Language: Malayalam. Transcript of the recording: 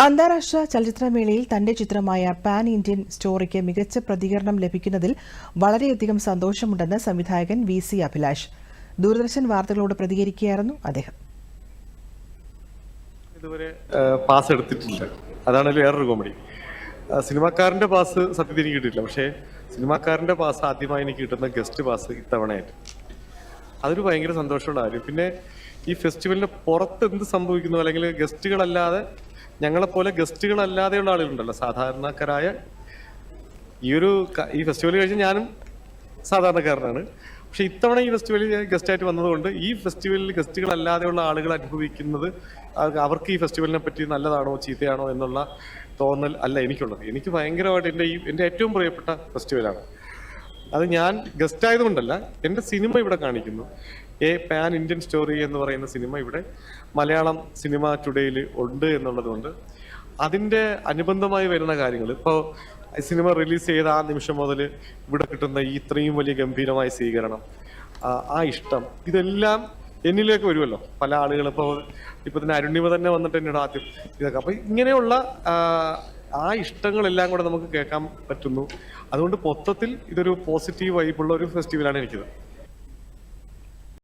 അന്താരാഷ്ട്ര ചലച്ചിത്രമേളയിൽ തന്റെ ചിത്രമായ പാൻ ഇന്ത്യൻ സ്റ്റോറിക്ക് മികച്ച പ്രതികരണം ലഭിക്കുന്നതിൽ വളരെയധികം സന്തോഷമുണ്ടെന്ന് സംവിധായകൻ VC അഭിലാഷ്. ദൂരദർശൻ വാർത്തകളോട് പ്രതികരിക്കുകയായിരുന്നു അദ്ദേഹം. ഇതുവരെ പാസ് എടുത്തിട്ടില്ല, അതാണ് വേറൊരു കോമഡി. സിനിമാക്കാരന്റെ പാസ് സത്യത്തിൽ എനിക്ക് കിട്ടിയിട്ടില്ല, പക്ഷേ സിനിമാക്കാരന്റെ പാസ് ആദ്യമായി എനിക്ക് കിട്ടുന്ന ഗസ്റ്റ് പാസ് ഇത്തവണയായിട്ട് അതൊരു ഭയങ്കര സന്തോഷമുള്ള കാര്യം. പിന്നെ ഈ ഫെസ്റ്റിവലിന് പുറത്ത് എന്ത് സംഭവിക്കുന്നു, അല്ലെങ്കിൽ ഗസ്റ്റുകളല്ലാതെ ഞങ്ങളെപ്പോലെ ഗസ്റ്റുകളല്ലാതെയുള്ള ആളുകളുണ്ടല്ലോ, സാധാരണക്കാരായ ഈ ഫെസ്റ്റിവൽ കഴിഞ്ഞ് ഞാനും സാധാരണക്കാരനാണ്. പക്ഷെ ഇത്തവണ ഈ ഫെസ്റ്റിവലിൽ ഗസ്റ്റായിട്ട് വന്നതുകൊണ്ട് ഈ ഫെസ്റ്റിവലിൽ ഗസ്റ്റുകളല്ലാതെയുള്ള ആളുകൾ അനുഭവിക്കുന്നത് അവർക്ക് ഈ ഫെസ്റ്റിവലിനെ പറ്റി നല്ലതാണോ ചീത്തയാണോ എന്നുള്ള തോന്നൽ അല്ല എനിക്കുള്ളത്. എനിക്ക് ഭയങ്കരമായിട്ട് എൻ്റെ ഏറ്റവും പ്രിയപ്പെട്ട ഫെസ്റ്റിവലാണ് അത്. ഞാൻ ഗസ്റ്റ് ആയതുകൊണ്ടല്ല, എൻ്റെ സിനിമ ഇവിടെ കാണിക്കുന്നു. പാൻ ഇന്ത്യൻ സ്റ്റോറി എന്ന് പറയുന്ന സിനിമ ഇവിടെ മലയാളം സിനിമ ടുഡേയിൽ ഉണ്ട് എന്നുള്ളതുകൊണ്ട് അതിൻ്റെ അനുബന്ധമായി വരുന്ന കാര്യങ്ങൾ, ഇപ്പോൾ സിനിമ റിലീസ് ചെയ്ത ആ നിമിഷം മുതൽ ഇവിടെ കിട്ടുന്ന ഈ ഇത്രയും വലിയ ഗംഭീരമായ സ്വീകരണം, ആ ഇഷ്ടം, ഇതെല്ലാം എന്നിലേക്ക് വരുമല്ലോ. പല ആളുകൾ ഇപ്പോൾ തന്നെ അരുണിമ തന്നെ വന്നിട്ട് എന്നോട് ആദ്യം ഇതൊക്കെ, അപ്പോൾ ഇങ്ങനെയുള്ള ആ ഇഷ്ടങ്ങളെല്ലാം കൂടെ നമുക്ക് കേൾക്കാൻ പറ്റുന്നു. അതുകൊണ്ട് മൊത്തത്തിൽ ഇതൊരു പോസിറ്റീവ് വൈബുള്ള ഒരു ഫെസ്റ്റിവലാണ് എനിക്കിത്.